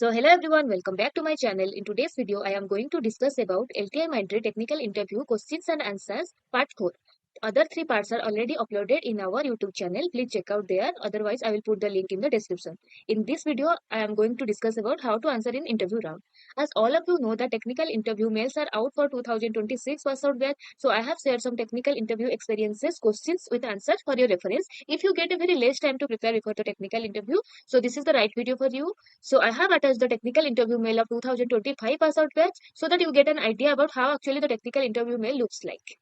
So hello everyone, welcome back to my channel. In today's video, I am going to discuss about LTIMindtree technical interview questions and answers part 4. Other 3 parts are already uploaded in our YouTube channel. Please check out there. Otherwise, I will put the link in the description. In this video, I am going to discuss about how to answer in interview round. As all of you know, the technical interview mails are out for 2026 pass out batch. So I have shared some technical interview experiences, questions with answers for your reference. If you get a very less time to prepare before the technical interview, so this is the right video for you. So I have attached the technical interview mail of 2025 pass out batch so that you get an idea about how actually the technical interview mail looks like.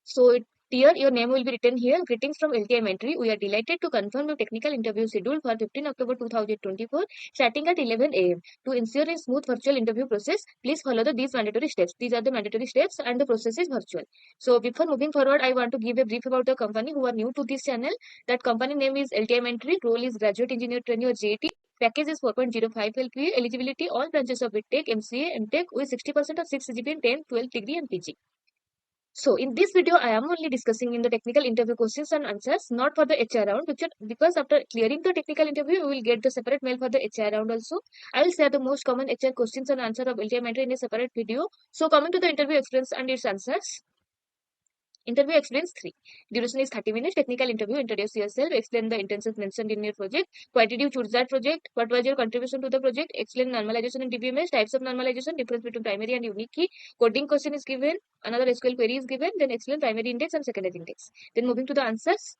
So here your name will be written here. Greetings from LTIMindtree. We are delighted to confirm your technical interview schedule for 15 October 2024 starting at 11 a.m. To ensure a smooth virtual interview process, please follow these mandatory steps. These are the mandatory steps and the process is virtual. So before moving forward, I want to give a brief about the company who are new to this channel. That company name is LTIMindtree. Role is Graduate Engineer Trainee or JT. Package is 4.05 LPA. Eligibility all branches of BTech, MCA, MTech with 60% of 6 CGPA in 10, 12 degree and PG. So in this video, I am only discussing in the technical interview questions and answers, not for the HR round, because after clearing the technical interview, you will get the separate mail for the HR round also. I will share the most common HR questions and answer of LTIMindtree in a separate video. So coming to the interview experience and its answers. Interview experience 3. Duration is 30 minutes. Technical interview. Introduce yourself. Explain the intentions mentioned in your project. Why did you choose that project? What was your contribution to the project? Explain normalization in DBMS. Types of normalization. Difference between primary and unique key. Coding question is given. Another SQL query is given. Then explain primary index and secondary index. Then moving to the answers.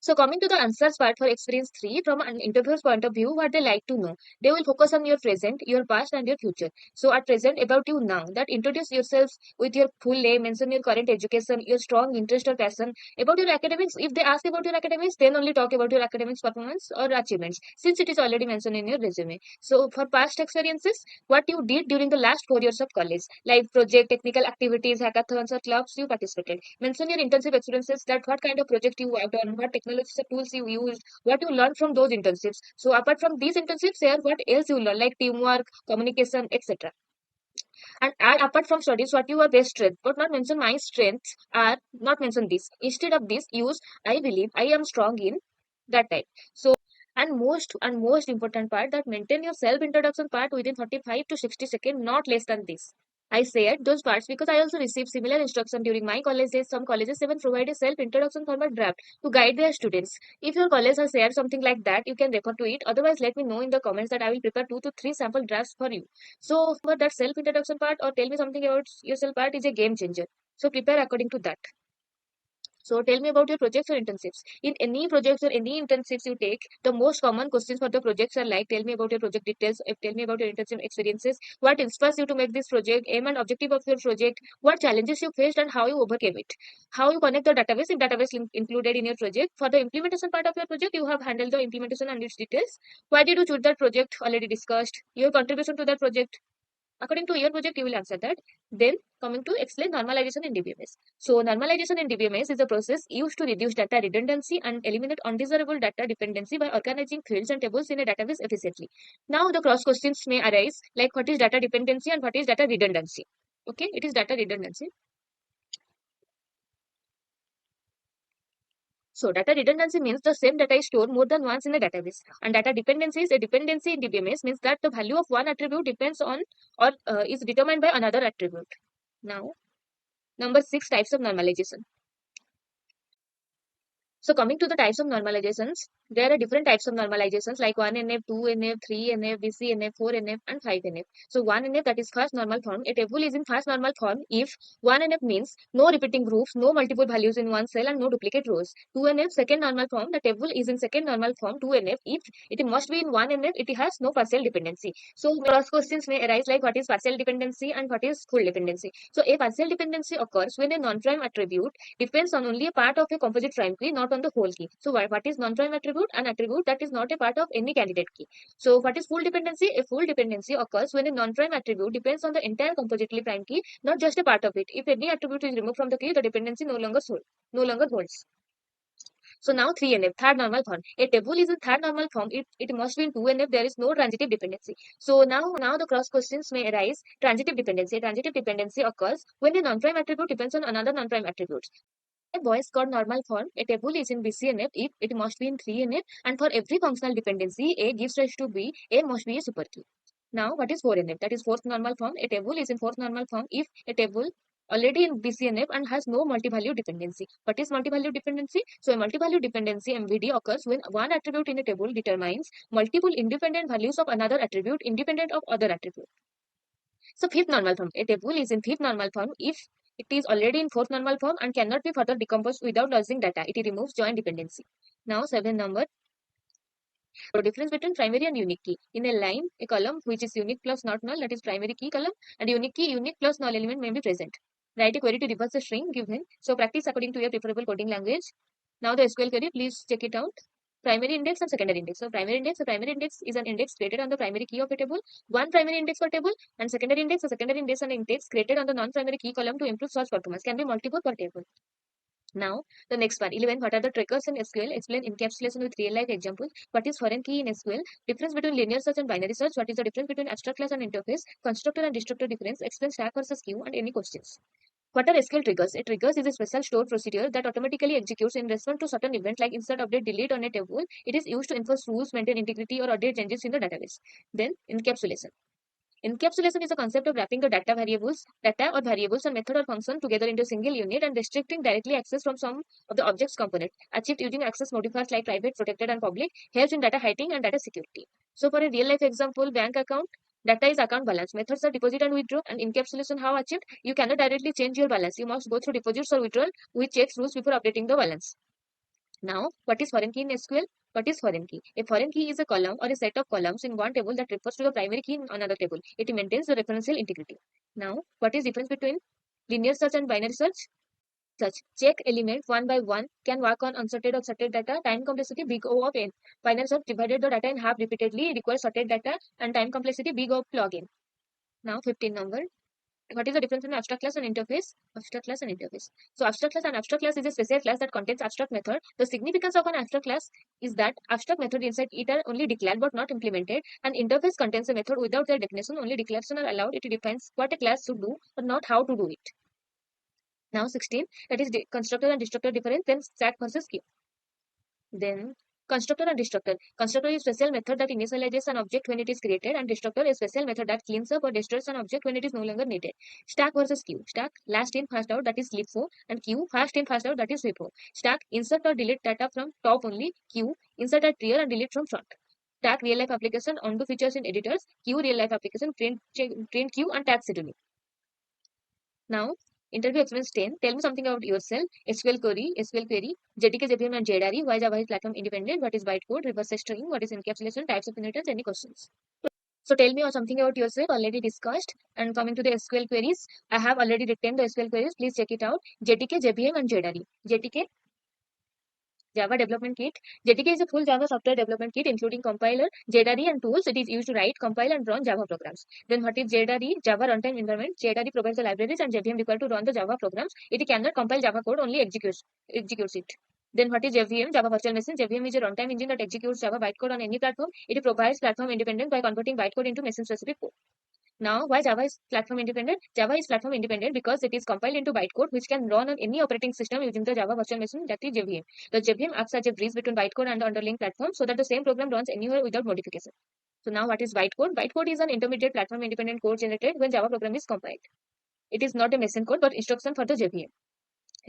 So coming to the answers part for experience 3, from an interviewer's point of view, what they like to know. They will focus on your present, your past and your future. So at present, about you now, that introduce yourselves with your full name, mention your current education, your strong interest or passion. About your academics, if they ask about your academics, then only talk about your academics performance or achievements, since it is already mentioned in your resume. So for past experiences, what you did during the last 4 years of college, like project, technical activities, hackathons or clubs you participated. Mention your internship experiences, that what kind of project you worked on, what technological tools you used, what you learned from those internships. So apart from these internships, here what else you learn, like teamwork, communication, etc. And add apart from studies what your best strength, but not mention my strengths are not mention this. Instead of this, use I believe, I am strong in that type. So and most important part, that maintain your self introduction part within 45 to 60 seconds, not less than this. I said those parts because I also received similar instruction during my college days. Some colleges even provide a self introduction format draft to guide their students. If your college has shared something like that, you can refer to it. Otherwise, let me know in the comments that I will prepare 2 to 3 sample drafts for you. So for that self introduction part or tell me something about yourself part is a game changer. So prepare according to that. So tell me about your projects or internships. In any projects or any internships you take, the most common questions for the projects are like, tell me about your project details, tell me about your internship experiences, what inspires you to make this project, aim and objective of your project, what challenges you faced and how you overcame it, how you connect the database, if database included in your project. For the implementation part of your project, you have handled the implementation and its details. Why did you choose that project? Already discussed. Your contribution to that project. According to your project, you will answer that. Then coming to explain normalization in DBMS. So normalization in DBMS is a process used to reduce data redundancy and eliminate undesirable data dependency by organizing fields and tables in a database efficiently. Now the cross questions may arise like, what is data dependency and what is data redundancy? Okay, it is data redundancy. So data redundancy means the same data is stored more than once in a database. And data dependency is a dependency in DBMS means that the value of one attribute depends on or is determined by another attribute. Now, number 6, types of normalization. So coming to the types of normalizations, there are different types of normalizations like 1NF, 2NF, 3NF, BCNF, 4NF and 5NF. So 1NF, that is first normal form. A table is in first normal form if 1NF means no repeating groups, no multiple values in one cell and no duplicate rows. 2NF, second normal form. The table is in second normal form 2NF if it must be in 1NF, it has no partial dependency. So cross questions may arise like, what is partial dependency and what is full dependency. So a partial dependency occurs when a non-prime attribute depends on only a part of a composite prime key, not on the whole key. So what is non-prime attribute? An attribute that is not a part of any candidate key. So what is full dependency? A full dependency occurs when a non-prime attribute depends on the entire compositely prime key, not just a part of it. If any attribute is removed from the key, the dependency no longer holds. So now 3NF, third normal form. A table is in third normal form. It must be in 2NF. There is no transitive dependency. So now the cross questions may arise. Transitive dependency. A transitive dependency occurs when a non-prime attribute depends on another non-prime attribute. A Boy's code normal form, a table is in BCNF if it must be in 3NF, and for every functional dependency, A gives rise to B, A must be a super key. Now, what is 4NF? That is fourth normal form. A table is in fourth normal form if a table already in BCNF and has no multi-value dependency. What is multi-value dependency? So, a multi-value dependency MVD occurs when one attribute in a table determines multiple independent values of another attribute independent of other attribute. So, fifth normal form. A table is in fifth normal form if it is already in fourth normal form and cannot be further decomposed without losing data. It removes joint dependency. Now, seventh number. So, difference between primary and unique key. In a line, a column which is unique plus not null, that is primary key column, and unique key, unique plus null element may be present. Write a query to reverse a string given. So, practice according to your preferable coding language. Now, the SQL query, please check it out. Primary index and secondary index. So, primary index is an index created on the primary key of a table. One primary index per table, and secondary index, an index created on the non-primary key column to improve search performance. Can be multiple per table. Now, the next one, 11. What are the triggers in SQL? Explain encapsulation with real-life examples. What is foreign key in SQL? Difference between linear search and binary search. What is the difference between abstract class and interface? Constructor and destructor difference. Explain stack versus queue and any questions. What are SQL triggers? A triggers is a special stored procedure that automatically executes in response to certain event like insert, update, delete on a table. It is used to enforce rules, maintain integrity, or update changes in the database. Then, encapsulation. Encapsulation is a concept of wrapping the data or variables and method or function together into a single unit and restricting directly access from some of the object's component. Achieved using access modifiers like private, protected, and public, helps in data hiding and data security. So for a real-life example, bank account, data is account balance. Methods are deposit and withdraw, and encapsulation how achieved? You cannot directly change your balance. You must go through deposits or withdrawal with checks rules before updating the balance. Now, what is foreign key in SQL? What is foreign key? A foreign key is a column or a set of columns in one table that refers to the primary key in another table. It maintains the referential integrity. Now, what is difference between linear search and binary search? Check element one by one can work on unsorted or sorted data. Time complexity big O of n. Binary search divided the data in half repeatedly requires sorted data and time complexity big O of log n. Now, 15 number. What is the difference between abstract class and interface? Abstract class and interface. So abstract class is a special class that contains abstract method. The significance of an abstract class is that abstract method inside it are only declared but not implemented. An interface contains a method without their definition. Only declaration are allowed. It defines what a class should do but not how to do it. Now 16, that is constructor and destructor difference, then stack versus queue. Then constructor and destructor. Constructor is a special method that initializes an object when it is created, and destructor is a special method that cleans up or destroys an object when it is no longer needed. Stack versus queue. Stack, last in, first out, that is LIFO, and queue, first in, first out, that is WIPO. Stack, insert or delete data from top only. Queue, insert at rear and delete from front. Stack, real life application, undo features in editors. Queue, real life application, print queue, and tag scheduling. Now, interview experience 10. Tell me something about yourself. SQL query, JDK, JVM, and JDRE. Why Java is platform independent? What is bytecode? Reverse string? What is encapsulation? Types of inheritance? Any questions? So tell me something about yourself. Already discussed. And coming to the SQL queries, I have already written the SQL queries. Please check it out. JDK, JVM, and JDRE. JDK, Java Development Kit. JDK is a full Java software development kit including compiler, JDRE, and tools. It is used to write, compile, and run Java programs. Then what is JDRE? Java Runtime Environment. JDRE provides the libraries and JVM required to run the Java programs. It cannot compile Java code, only executes it. Then what is JVM? Java Virtual Machine. JVM is a runtime engine that executes Java bytecode on any platform. It provides platform independence by converting bytecode into machine-specific code. Now, why Java is platform independent? Java is platform independent because it is compiled into bytecode which can run on any operating system using the Java virtual machine, that is JVM. The JVM acts as a bridge between bytecode and the underlying platform so that the same program runs anywhere without modification. So now what is bytecode? Bytecode is an intermediate platform independent code generated when Java program is compiled. It is not a machine code but instruction for the JVM.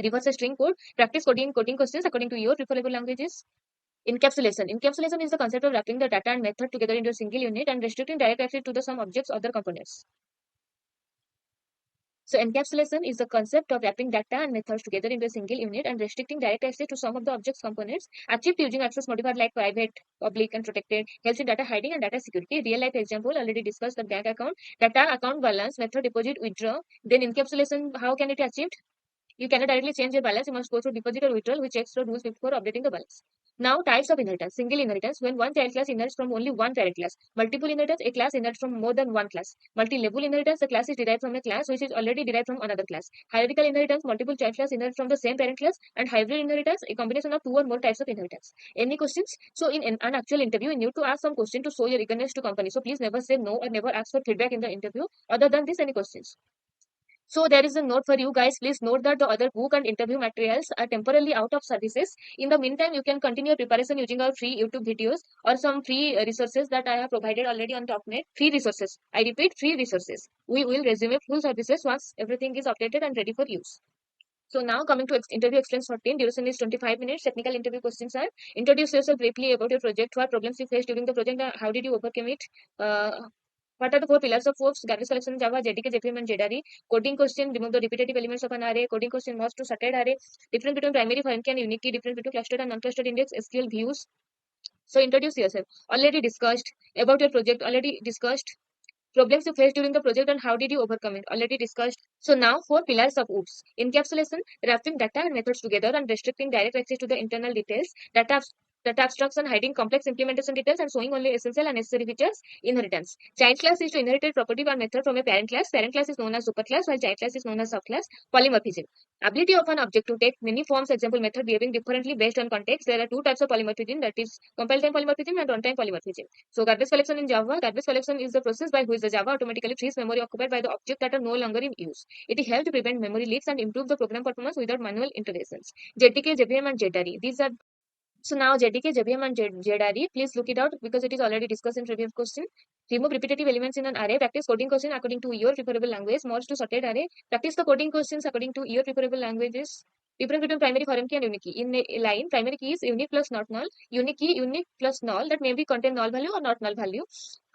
Reverse string code. Practice coding questions according to your preferable languages. Encapsulation. Encapsulation is the concept of wrapping the data and method together into a single unit and restricting direct access to the some objects or other components. So encapsulation is the concept of wrapping data and methods together into a single unit and restricting direct access to some of the object's components. Achieved using access modifier like private, public, and protected. Helps in data hiding and data security. Real life example already discussed the bank account. Data, account balance, method, deposit, withdraw. Then encapsulation, how can it be achieved? You cannot directly change your balance. You must go through deposit or withdrawal, which checks the rules before updating the balance. Now, types of inheritance. Single inheritance, when one child class inherits from only one parent class. Multiple inheritance, a class inherits from more than one class. Multi-level inheritance, a class is derived from a class which is already derived from another class. Hierarchical inheritance, multiple child class inherit from the same parent class. And hybrid inheritance, a combination of two or more types of inheritance. Any questions? So, in an actual interview, you need to ask some question to show your eagerness to company. So, please never say no or never ask for feedback in the interview. Other than this, any questions? So there is a note for you guys. Please note that the other book and interview materials are temporarily out of services. In the meantime, you can continue preparation using our free YouTube videos or some free resources that I have provided already on Topmate. Free resources. I repeat, free resources. We will resume full services once everything is updated and ready for use. So now coming to interview explains 14, duration is 25 minutes. Technical interview questions are: introduce yourself briefly about your project, what problems you faced during the project, and how did you overcome it. What are the four pillars of force? Garbage collection, Java, JDK, JVM, and JDRE. Coding question: remove the repetitive elements of an array. Coding question: merge to sorted array. Difference between primary, foreign key, and unique key. Difference between clustered and non-clustered index. SQL views. So introduce yourself. Already discussed. About your project. Already discussed. Problems you faced during the project and how did you overcome it? Already discussed. So now four pillars of OOPS. Encapsulation: wrapping data and methods together and restricting direct access to the internal details. Data abstraction: hiding complex implementation details and showing only essential and necessary features. Inheritance: child class is to inherit property or method from a parent class. Parent class is known as superclass while child class is known as subclass. Polymorphism: ability of an object to take many forms. Example, method behaving differently based on context. There are two types of polymorphism, that is compile time polymorphism and runtime polymorphism. So garbage collection in Java. Garbage collection is the process by which the Java automatically frees memory occupied by the object that are no longer in use. It helps to prevent memory leaks and improve the program performance without manual interventions. JDK, JVM, and JDRE. These are so now JDK, JVM, and JDRE. Please look it out because it is already discussed in previous question. Remove repetitive elements in an array. Practice coding question according to your preferable language. Merge to sorted array. Practice the coding questions according to your preferable languages. Difference between primary, foreign key, and unique key. In a line, primary key is unique plus not null. Unique key, unique plus null. That may be contain null value or not null value.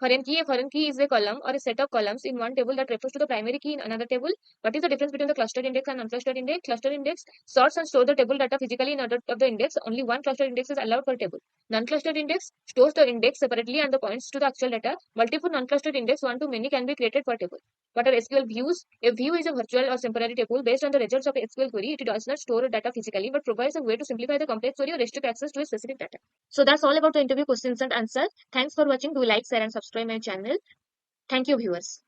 A foreign key is a column or a set of columns in one table that refers to the primary key in another table. What is the difference between the clustered index and unclustered index? Clustered index sorts and stores the table data physically in order of the index. Only one clustered index is allowed per table. Non-clustered index stores the index separately and the points to the actual data. Multiple non-clustered index, one to many, can be created per table. What are SQL views? A view is a virtual or temporary table based on the results of a SQL query. It does not store data physically but provides a way to simplify the complex query or restrict access to a specific data. So that's all about the interview questions and answers. Thanks for watching. Do like, share, and subscribe my channel. Thank you, viewers.